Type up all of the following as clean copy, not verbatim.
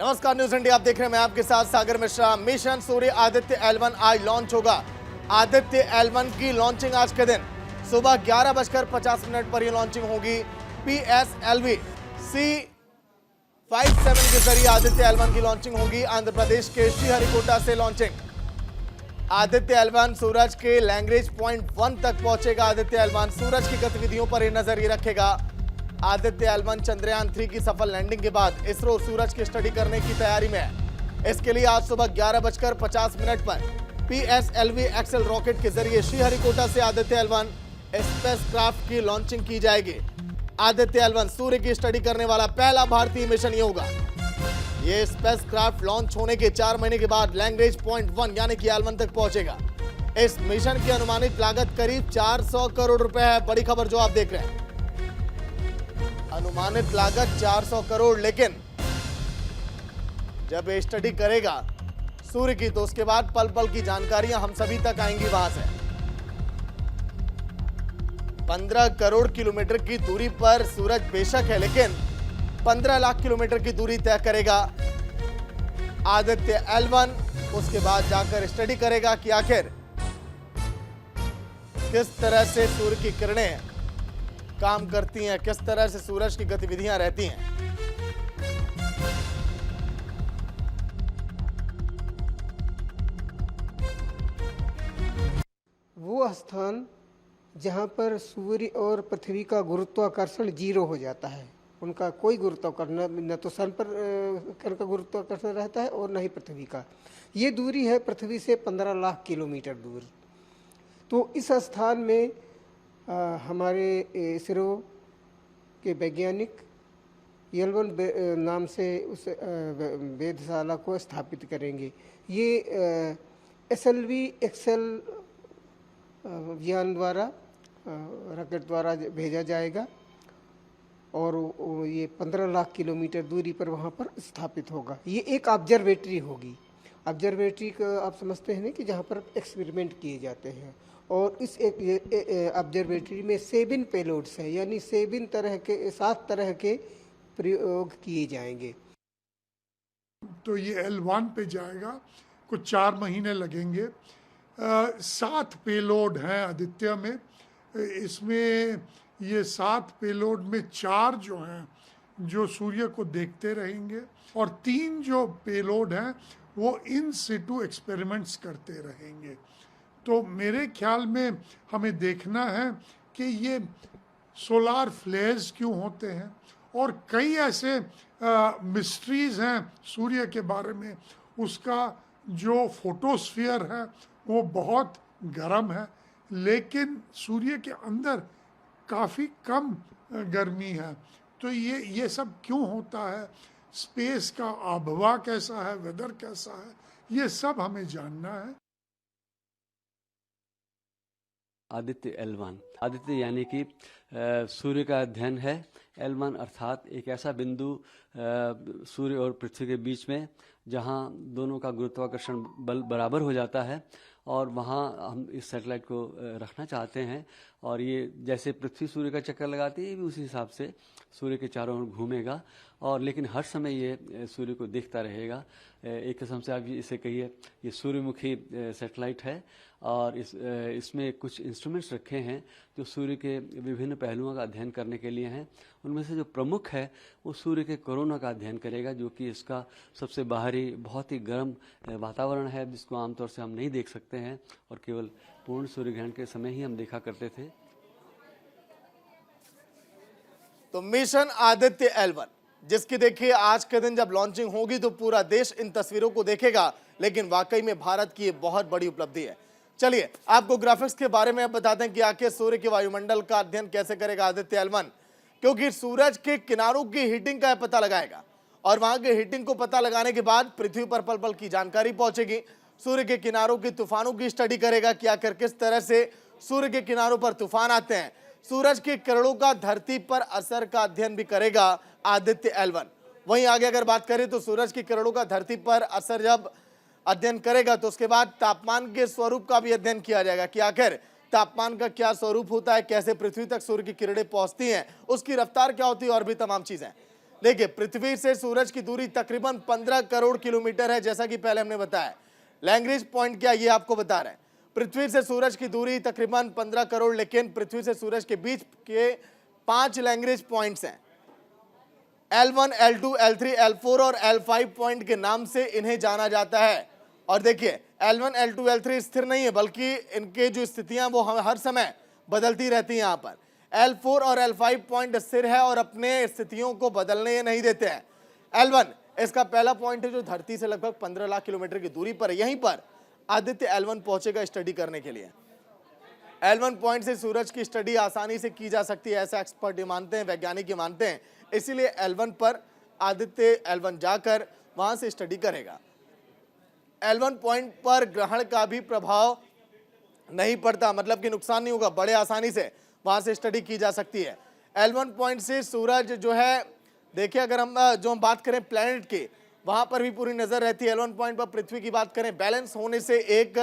नमस्कार, news India आप देख रहे हैं। मैं आपके साथ सागर मिश्रा। मिशन सूर्य आदित्य L1 आज लॉन्च होगा। आदित्य L1 की लॉन्चिंग आज के दिन सुबह 11:50 पर यह लॉन्चिंग होगी। PSLV C57 के जरिए आदित्य L1 की लॉन्चिंग होगी। आंध्र प्रदेश के श्रीहरिकोटा से लॉन्चिंग। आदित्य L1 सूरज के लैंग्वेज पॉइंट 1 तक पहुंचेगा। आदित्य L1 सूरज की गतिविधियों पर नजर रखेगा। आदित्य L1 चंद्रयान 3 की सफल लैंडिंग के बाद इसरो सूरज की स्टडी करने की तैयारी में है। इसके लिए आज सुबह 11:50 पर PSLV एक्सेल रॉकेट के जरिए श्रीहरिकोटा से आदित्य L1 स्पेसक्राफ्ट की लॉन्चिंग की जाएगी। आदित्य L1 सूर्य की स्टडी करने वाला पहला भारतीय मिशन ये होगा। ये स्पेसक्राफ्ट लॉन्च होने के 4 महीने के बाद लैंग्वेज पॉइंट 1 यानी कि L1 तक पहुंचेगा। इस मिशन की अनुमानित लागत करीब 400 करोड़ रुपए है। बड़ी खबर जो आप देख रहे हैं, अनुमानित लागत 400 करोड़, लेकिन जब ये स्टडी करेगा सूर्य की तो उसके बाद पल पल की जानकारियां हम सभी तक आएंगी। वहां से 15 करोड़ किलोमीटर की दूरी पर सूरज बेशक है, लेकिन 15 लाख किलोमीटर की दूरी तय करेगा आदित्य L1। उसके बाद जाकर स्टडी करेगा कि आखिर किस तरह से सूर्य की किरणें काम करती हैं, किस तरह से सूरज की गतिविधियां रहती हैं। वो स्थान जहां पर सूर्य और पृथ्वी का गुरुत्वाकर्षण 0 हो जाता है, उनका कोई गुरुत्वाकर्षण न तो सन पर का गुरुत्वाकर्षण रहता है और न ही पृथ्वी का। ये दूरी है पृथ्वी से 15 लाख किलोमीटर दूर। तो इस स्थान में हमारे इसरो के वैज्ञानिक L1 नाम से उस वेधशाला को स्थापित करेंगे। ये SLV एक्सेल यान द्वारा रॉकेट द्वारा भेजा जाएगा और ये 15 लाख किलोमीटर दूरी पर वहाँ पर स्थापित होगा। ये एक ऑब्जर्वेटरी होगी। ऑब्जर्वेटरी का आप समझते हैं कि जहाँ पर एक्सपेरिमेंट किए जाते हैं, और इस एक ऑब्जर्वेटरी में 7 पेलोड्स हैं, यानी 7 तरह के प्रयोग किए जाएंगे। तो ये L1 पे जाएगा, कुछ 4 महीने लगेंगे। 7 पेलोड हैं आदित्य में। इसमें ये 7 पेलोड में 4 जो हैं जो सूर्य को देखते रहेंगे, और 3 जो पेलोड हैं वो इन सिटू एक्सपेरिमेंट्स करते रहेंगे। तो मेरे ख्याल में हमें देखना है कि ये सोलार फ्लेयर्स क्यों होते हैं, और कई ऐसे मिस्ट्रीज हैं सूर्य के बारे में। उसका जो फोटोस्फीयर है वो बहुत गर्म है, लेकिन सूर्य के अंदर काफ़ी कम गर्मी है। तो ये सब क्यों होता है, स्पेस का आबहवा कैसा है, वेदर कैसा है, ये सब हमें जानना है। आदित्य L1, आदित्य यानी कि सूर्य का अध्ययन है। L1 अर्थात एक ऐसा बिंदु सूर्य और पृथ्वी के बीच में जहां दोनों का गुरुत्वाकर्षण बल बराबर हो जाता है, और वहां हम इस सैटेलाइट को रखना चाहते हैं। और ये जैसे पृथ्वी सूर्य का चक्कर लगाती है, ये भी उसी हिसाब से सूर्य के चारों ओर घूमेगा, और लेकिन हर समय ये सूर्य को देखता रहेगा। एक किस्म से आप इसे कहिए ये सूर्यमुखी सैटेलाइट है, और इसमें कुछ इंस्ट्रूमेंट्स रखे हैं जो सूर्य के विभिन्न पहलुओं का अध्ययन करने के लिए हैं। उनमें से जो प्रमुख है वो सूर्य के कोरोना का अध्ययन करेगा, जो कि इसका सबसे बाहरी बहुत ही गर्म वातावरण है, जिसको आमतौर से हम नहीं देख सकते हैं और केवल पूर्ण सूर्य ग्रहण के समय ही हम देखा करते थे। तो मिशन आदित्य L1 जिसकी देखिए आज के दिन जब लॉन्चिंग होगी तो पूरा देश इन तस्वीरों को देखेगा, लेकिन वाकई में भारत की ये बहुत बड़ी उपलब्धि है। चलिए आपको ग्राफिक्स के बारे में बताते हैं कि आखिर सूर्य के वायुमंडल का अध्ययन कैसे करेगा आदित्य L1, क्योंकि सूरज के किनारों की हीटिंग का पता लगाएगा, और वहां के हीटिंग को पता लगाने के बाद पृथ्वी पर पल पल की जानकारी पहुंचेगी। सूर्य के किनारों की तूफानों की स्टडी करेगा कि आखिर किस तरह से सूर्य के किनारों पर तूफान आते हैं। सूरज की किरणों का धरती पर असर का अध्ययन भी करेगा आदित्य L1। वहीं आगे अगर बात करें तो सूरज की किरणों का धरती पर असर जब अध्ययन करेगा तो उसके बाद तापमान के स्वरूप का भी अध्ययन किया जाएगा कि आखिर तापमान का क्या स्वरूप होता है, कैसे पृथ्वी तक सूर्य की किरणें पहुंचती हैं, उसकी रफ्तार क्या होती है और भी तमाम चीजें। देखिए पृथ्वी से सूरज की दूरी तकरीबन 15 करोड़ किलोमीटर है, जैसा कि पहले हमने बताया। लैग्रेंज पॉइंट क्या ये आपको बता रहे हैं। पृथ्वी से सूरज की दूरी तकरीबन 15 करोड़, लेकिन पृथ्वी से सूरज के बीच के 5 लैग्रेंज पॉइंट्स हैं। L1, L2, L3, L4 और L5 पॉइंट के नाम से इन्हें जाना जाता है। और देखिए L1, L2, L3 स्थिर नहीं है, बल्कि इनके जो स्थितियां वो हर समय बदलती रहती हैं। यहाँ पर L4 और L5 पॉइंट स्थिर है और अपने स्थितियों को बदलने नहीं देते हैं। L1 इसका पहला पॉइंट है जो धरती से लगभग 15 लाख किलोमीटर की दूरी पर है। यहीं पर आदित्य L1 पहुंचेगा स्टडी करने के लिए। L1 पॉइंट से सूरज की स्टडी आसानी से की जा सकती है, ऐसा एक्सपर्ट मानते हैं, वैज्ञानिक मानते हैं। इसीलिए L1 पर आदित्य L1 जाकर वहां से स्टडी करेगा। L1 पॉइंट पर ग्रहण का भी प्रभाव नहीं पड़ता, मतलब कि नुकसान नहीं होगा, बड़े आसानी से वहां से स्टडी की जा सकती है। L1 पॉइंट से सूरज जो है, देखिए अगर हम बात करें प्लैनेट की, वहां पर भी पूरी नजर रहती है। L1 पॉइंट पर पृथ्वी की बात करें, बैलेंस होने से एक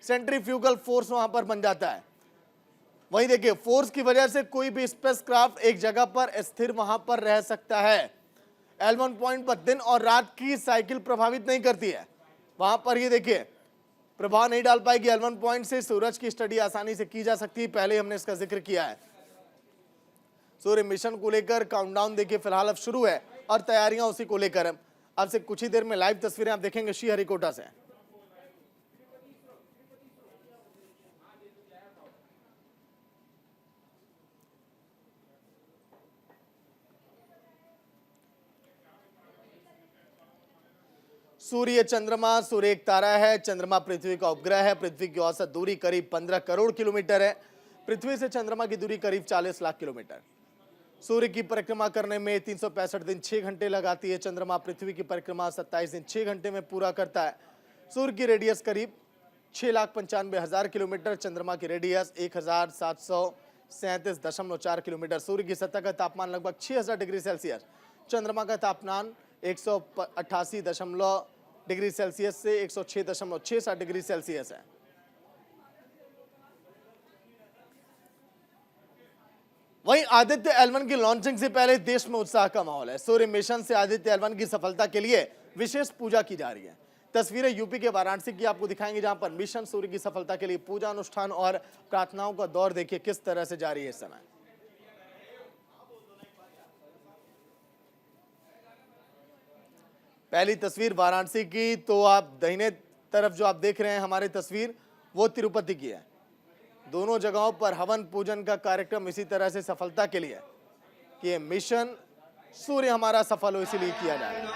सेंट्रीफ्यूगल फोर्स वहां पर बन जाता है। वहीं देखिए फोर्स की वजह से कोई भी स्पेसक्राफ्ट एक जगह पर स्थिर वहां पर रह सकता है। L1 पॉइंट पर दिन और रात की साइकिल प्रभावित नहीं करती है, वहां पर ये देखिए प्रभाव नहीं डाल पाएगी। L1 पॉइंट से सूरज की स्टडी आसानी से की जा सकती है, पहले हमने इसका जिक्र किया है। सूर्य मिशन को लेकर काउंटडाउन देखिए फिलहाल अब शुरू है और तैयारियां उसी को लेकर है। अब से कुछ ही देर में लाइव तस्वीरें आप देखेंगे श्रीहरिकोटा से। सूर्य चंद्रमा, सूर्य एक तारा है, चंद्रमा पृथ्वी का उपग्रह है। पृथ्वी की औसत दूरी करीब 15 करोड़ किलोमीटर है। पृथ्वी से चंद्रमा की दूरी करीब 40 लाख किलोमीटर। सूर्य की परिक्रमा करने में 365 दिन 6 घंटे लगाती है। चंद्रमा पृथ्वी की परिक्रमा 27 दिन 6 घंटे में पूरा करता है। सूर्य की रेडियस करीब 6,95,000 किलोमीटर, चंद्रमा की रेडियस 1,737.4 किलोमीटर। सूर्य की सतह का तापमान लगभग 6,000 डिग्री सेल्सियस, चंद्रमा का तापमान 188 डिग्री सेल्सियस से 106.67 डिग्री सेल्सियस है। वहीं आदित्य L1 की लॉन्चिंग से पहले देश में उत्साह का माहौल है। सूर्य मिशन से आदित्य L1 की सफलता के लिए विशेष पूजा की जा रही है। तस्वीरें यूपी के वाराणसी की आपको दिखाएंगे, जहां पर मिशन सूर्य की सफलता के लिए पूजा अनुष्ठान और प्रार्थनाओं का दौर देखिए किस तरह से जारी है इस समय। पहली तस्वीर वाराणसी की, तो आप दाहिने तरफ जो आप देख रहे हैं हमारी तस्वीर, वो तिरुपति की है। दोनों जगहों पर हवन पूजन का कार्यक्रम इसी तरह से सफलता के लिए कि मिशन सूर्य हमारा सफल हो, इसीलिए किया जा रहा है।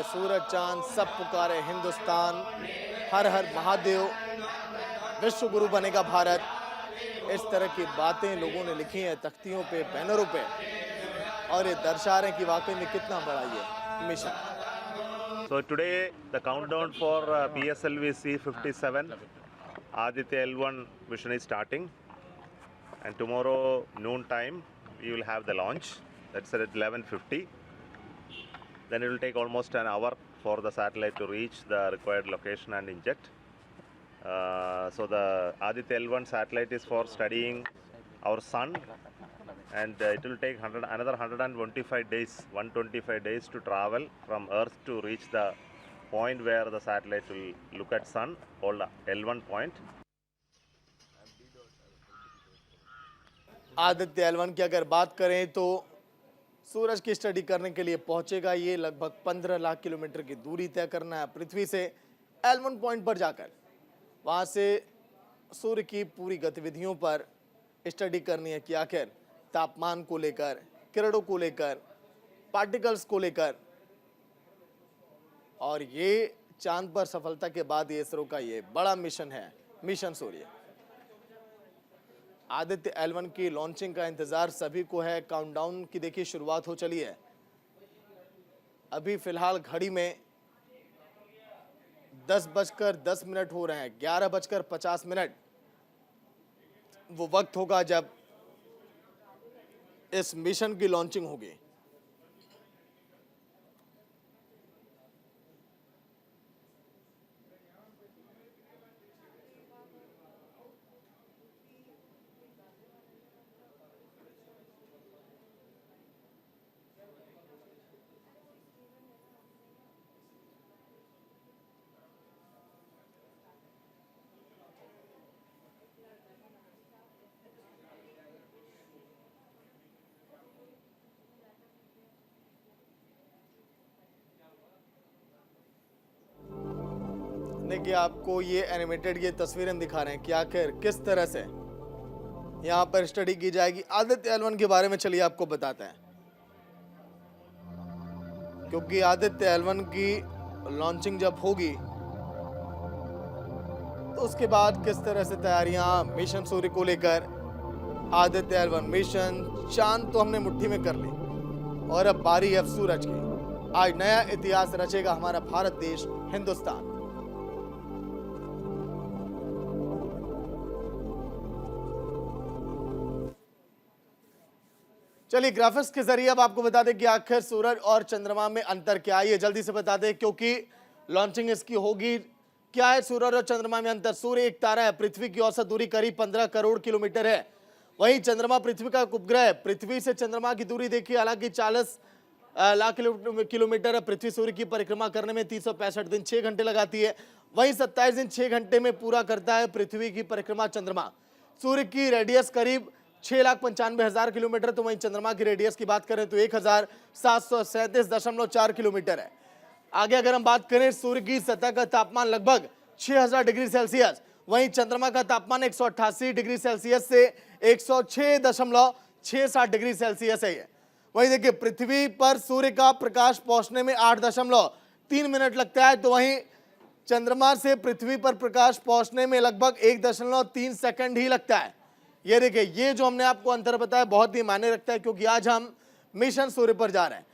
सूरज चांद सब पुकारे हिंदुस्तान, हर हर महादेव, विश्व गुरु बनेगा भारत, इस तरह की बातें लोगों ने लिखी हैं तख्तियों पे, बैनरों पे, और ये दर्शा रहे हैं कि वाकई में कितना बड़ा ये mission. So today the countdown for PSLV C57 Aditya L1 mission is starting, and tomorrow noon time we will have the launch. That's at 11:50. Then it will take almost an hour for the satellite to reach the required location and inject. So the Aditya L1 satellite is for studying our sun, and it will take another 125 days to travel from Earth to reach the point where the satellite will look at sun, called L1 point. Aditya L1 की अगर बात करें तो सूरज की study करने के लिए पहुंचेगा। ये लगभग 15 लाख किलोमीटर की दूरी तय करना है पृथ्वी से। L1 पॉइंट पर जाकर वहां से सूर्य की पूरी गतिविधियों पर स्टडी करनी है कि आखिर तापमान को लेकर, किरणों को लेकर, पार्टिकल्स को लेकर। और ये चांद पर सफलता के बाद ये इसरो का ये बड़ा मिशन है, मिशन सूर्य। आदित्य L1 की लॉन्चिंग का इंतजार सभी को है। काउंटडाउन की देखिए शुरुआत हो चली है। अभी फिलहाल घड़ी में 10:10 हो रहे हैं। 11:50 वो वक्त होगा जब इस मिशन की लॉन्चिंग होगी। देखिए आपको ये एनिमेटेड ये तस्वीरें दिखा रहे हैं कि आखिर किस तरह से यहाँ पर स्टडी की जाएगी। आदित्य L1 के बारे में चलिए आपको बताते हैं, क्योंकि आदित्य L1 की लॉन्चिंग जब होगी तो उसके बाद किस तरह से तैयारियां मिशन सूर्य को लेकर। आदित्य L1 मिशन, चांद तो हमने मुट्ठी में कर ली और अब बारी है सूरज की। आज नया इतिहास रचेगा हमारा भारत देश, हिंदुस्तान। चलिए ग्राफिक्स के जरिए अब आपको बता दें कि आखिर सूरज और चंद्रमा में अंतर क्या है। ये जल्दी से बता दें क्योंकि लॉन्चिंग इसकी होगी। क्या है सूरज और चंद्रमा में अंतर? सूर्य एक तारा है, पृथ्वी की औसत दूरी करीब 15 करोड़ किलोमीटर है। वहीं चंद्रमा पृथ्वी का उपग्रह है। पृथ्वी से चंद्रमा की दूरी देखिए हालांकि 40 लाख किलोमीटर है। पृथ्वी सूर्य की परिक्रमा करने में 365 दिन 6 घंटे लगाती है। वहीं 27 दिन 6 घंटे में पूरा करता है पृथ्वी की परिक्रमा चंद्रमा। सूर्य की रेडियस करीब 6,95,000 किलोमीटर, तो वहीं चंद्रमा की रेडियस की बात करें तो 1,737.4 किलोमीटर है। आगे अगर हम बात करें सूर्य की सतह का तापमान लगभग 6,000 डिग्री सेल्सियस, वहीं चंद्रमा का तापमान 188 डिग्री सेल्सियस से 106.67 डिग्री सेल्सियस है। वहीं देखिए पृथ्वी पर सूर्य का प्रकाश पहुंचने में 8.3 मिनट लगता है, तो वहीं चंद्रमा से पृथ्वी पर प्रकाश पहुंचने में लगभग 1.3 सेकंड ही लगता है। ये देखिए, ये जो हमने आपको अंतर बताया बहुत ही मायने रखता है, क्योंकि आज हम मिशन सूर्य पर जा रहे हैं।